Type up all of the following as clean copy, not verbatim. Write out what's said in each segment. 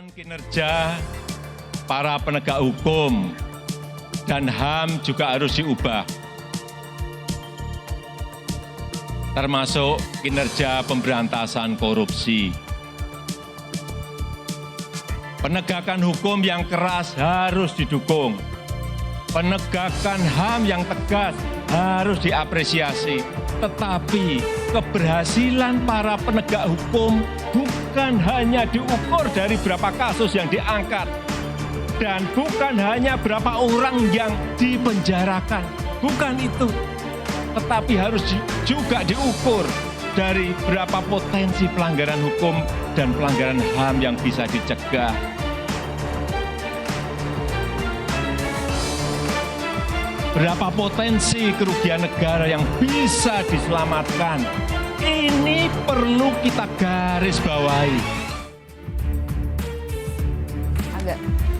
Kinerja para penegak hukum dan HAM juga harus diubah, termasuk kinerja pemberantasan korupsi. Penegakan hukum yang keras harus didukung. Penegakan HAM yang tegas harus diapresiasi. Tetapi keberhasilan para penegak hukum bukan hanya diukur dari berapa kasus yang diangkat. Dan bukan hanya berapa orang yang dipenjarakan. Bukan itu. Tetapi harus juga diukur dari berapa potensi pelanggaran hukum dan pelanggaran HAM yang bisa dicegah. Berapa potensi kerugian negara yang bisa diselamatkan. Ini perlu kita garis bawahi.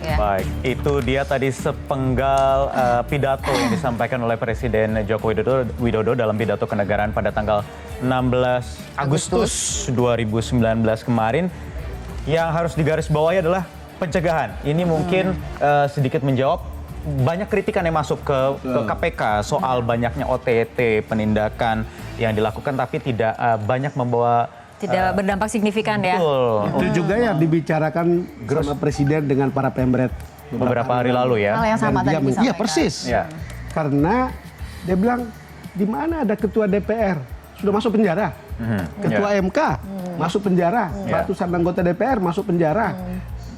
Ya. Baik, itu dia tadi sepenggal pidato yang disampaikan oleh Presiden Joko Widodo dalam pidato kenegaraan pada tanggal 16 Agustus 2019 kemarin. Yang harus digarisbawahi adalah pencegahan. Ini mungkin sedikit menjawab banyak kritikan yang masuk ke KPK soal banyaknya OTT, penindakan yang dilakukan tapi tidak banyak membawa berdampak signifikan ya. Betul. Itu juga yang dibicarakan sama Presiden dengan para pemret beberapa hari lalu ya. Hal yang sama tadi disampaikan. Iya persis. Ya. Karena dia bilang di mana ada ketua DPR sudah masuk penjara, ketua MK masuk penjara, ratusan anggota DPR masuk penjara,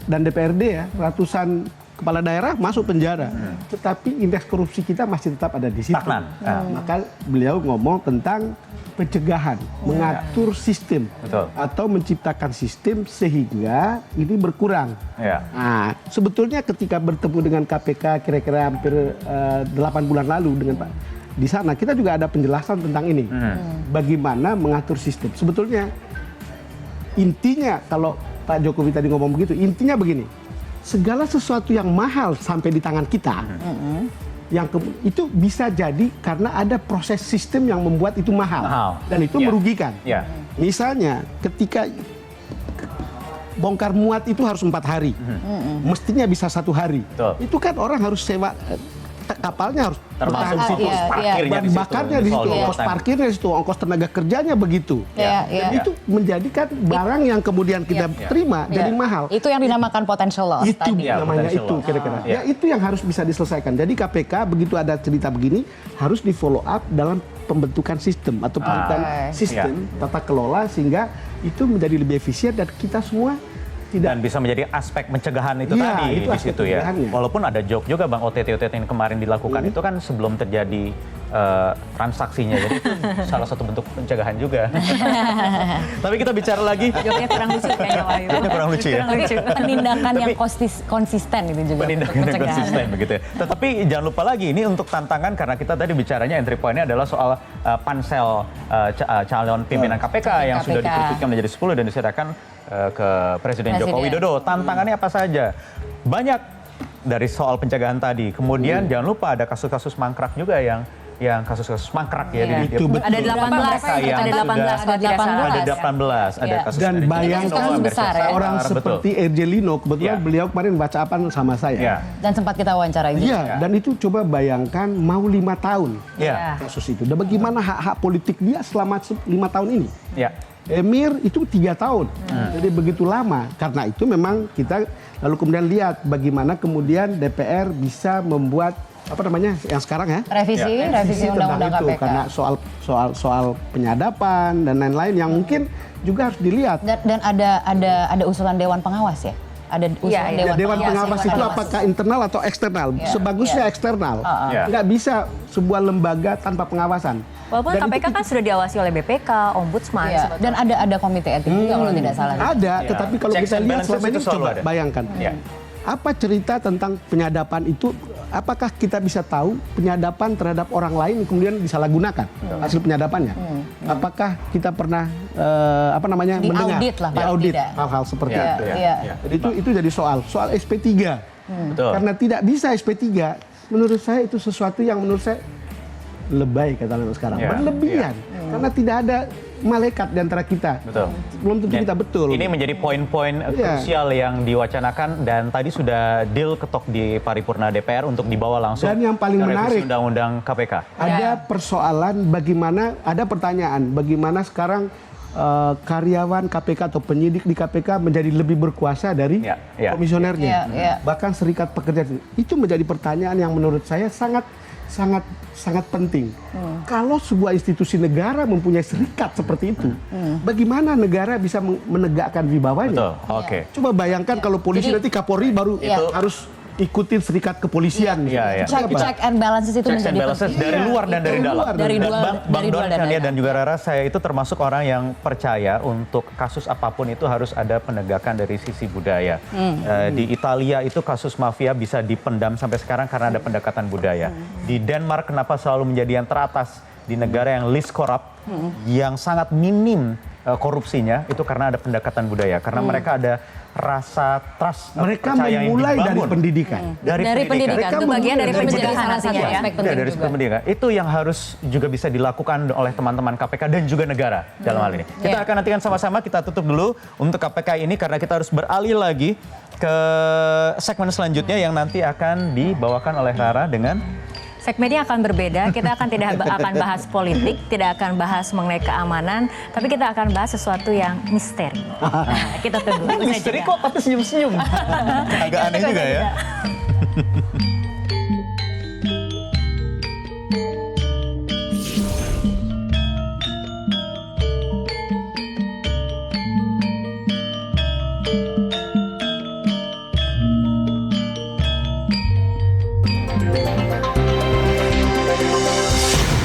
dan DPRD ya ratusan kepala daerah masuk penjara. Tetapi indeks korupsi kita masih tetap ada di situ. Maka beliau ngomong tentang pencegahan, mengatur sistem, atau menciptakan sistem sehingga ini berkurang. Nah, sebetulnya ketika bertemu dengan KPK kira-kira hampir 8 bulan lalu dengan Pak di sana, kita juga ada penjelasan tentang ini. Bagaimana mengatur sistem. Sebetulnya intinya kalau Pak Jokowi tadi ngomong begitu, intinya begini. Segala sesuatu yang mahal sampai di tangan kita, itu bisa jadi karena ada proses sistem yang membuat itu mahal. Dan itu merugikan. Misalnya ketika bongkar muat itu harus 4 hari, mestinya bisa 1 hari. Itu kan orang harus sewa kapalnya, harus termasuk ongkos parkirnya di situ, bakarnya di situ, ongkos parkirnya di situ, ongkos tenaga kerjanya begitu. Dan itu menjadikan barang yang kemudian kita terima jadi mahal. Itu yang dinamakan potential loss. Itu namanya itu kira-kira. Ya itu yang harus bisa diselesaikan. Jadi KPK begitu ada cerita begini harus di follow up dalam pembentukan sistem atau pembentukan sistem tata kelola sehingga itu menjadi lebih efisien dan kita semua dan bisa menjadi aspek pencegahan itu tadi di situ ya. Walaupun ada joke juga Bang, OTT yang kemarin dilakukan itu kan sebelum terjadi transaksinya, jadi itu salah satu bentuk pencegahan juga. Tapi kita bicara lagi. Joknya kurang lucu kayaknya Wahyu. Joknya kurang lucu ya. Penindakan yang konsisten itu juga. Penindakan yang konsisten begitu ya. Tetapi jangan lupa lagi ini untuk tantangan karena kita tadi bicaranya entry point-nya adalah soal pansel calon pimpinan KPK yang sudah dikerucutkan menjadi 10 dan diserahkan ke Presiden Joko Widodo. Tantangannya apa saja? Banyak dari soal pencegahan tadi. Kemudian jangan lupa ada kasus-kasus mangkrak juga yang kasus-kasus mangkrak ya. Itu ada 18 ada kasus. Dan bayangkan orang seperti Erjelino, kebetulan beliau kemarin baca apa sama saya. Dan sempat kita wawancara itu. Iya, dan itu coba bayangkan mau 5 tahun kasus itu. Dan bagaimana hak-hak politik dia selama 5 tahun ini? Emir itu 3 tahun, jadi begitu lama. Karena itu memang kita lalu kemudian lihat bagaimana kemudian DPR bisa membuat apa namanya yang sekarang ya revisi undang-undang KPK karena soal penyadapan dan lain-lain yang mungkin juga harus dilihat. Dan ada usulan Dewan Pengawas ya. Ada usulan Dewan Pengawas itu apakah internal atau eksternal? Sebagusnya eksternal. Nggak bisa sebuah lembaga tanpa pengawasan. Walaupun dan KPK kan sudah diawasi oleh BPK, Ombudsman. Dan ada komite etik juga kalau tidak salah. Ada, tetapi kalau kita lihat selama ini coba bayangkan. Apa cerita tentang penyadapan itu? Apakah kita bisa tahu penyadapan terhadap orang lain kemudian disalahgunakan hasil penyadapannya? Apakah kita pernah mendengar diaudit hal-hal seperti itu? Jadi itu jadi soal SP3. Karena tidak bisa SP3, menurut saya itu sesuatu yang menurut saya lebay kata orang sekarang, berlebihan. Karena tidak ada malaikat di antara kita. Betul. Belum tentu Dan kita betul. Ini menjadi poin-poin Iya. krusial yang diwacanakan dan tadi sudah deal ketok di paripurna DPR untuk dibawa langsung Dan yang paling ke revisi menarik, Undang-Undang KPK. Ada persoalan bagaimana, ada pertanyaan bagaimana sekarang karyawan KPK atau penyidik di KPK menjadi lebih berkuasa dari Ya. komisionernya. Ya. Bahkan serikat pekerja itu menjadi pertanyaan yang menurut saya sangat penting. Kalau sebuah institusi negara mempunyai serikat seperti itu, bagaimana negara bisa menegakkan wibawanya? Betul. Oke. Coba bayangkan kalau polisi nanti Kapolri baru Iya. harus ikutin serikat kepolisian. Iya, iya. Check and balances itu Checks and menjadi balances penting. dari Iya, luar dan dari dari dalam. luar. Dari Dan luar, Bang dari Don, luar dan Chania, dalam. dan juga Rara, saya itu termasuk orang yang percaya untuk kasus apapun itu harus ada penegakan dari sisi budaya. Di Italia itu kasus mafia bisa dipendam sampai sekarang karena ada pendekatan budaya. Di Denmark kenapa selalu menjadi yang teratas di negara yang least corrupt, yang sangat minim korupsinya, itu karena ada pendekatan budaya. Karena mereka ada rasa trust, Mereka percaya yang memulai dari dibangun. pendidikan. Dari pendidikan, Mereka itu bagian dari memulai menjadi pencegahan salah satu artinya ya. aspek Ya, penting dari juga. pendidikan. Itu yang harus juga bisa dilakukan oleh teman-teman KPK dan juga negara dalam hal ini. Kita Ya. akan nantikan sama-sama, kita tutup dulu untuk KPK ini karena kita harus beralih lagi ke segmen selanjutnya yang nanti akan dibawakan oleh Rara dengan Segmennya akan berbeda, kita tidak akan bahas politik, tidak akan bahas mengenai keamanan, tapi kita akan bahas sesuatu yang misteri. Kita tunggu. Usai misteri jeda. kok tapi senyum-senyum. Agak aneh juga ya.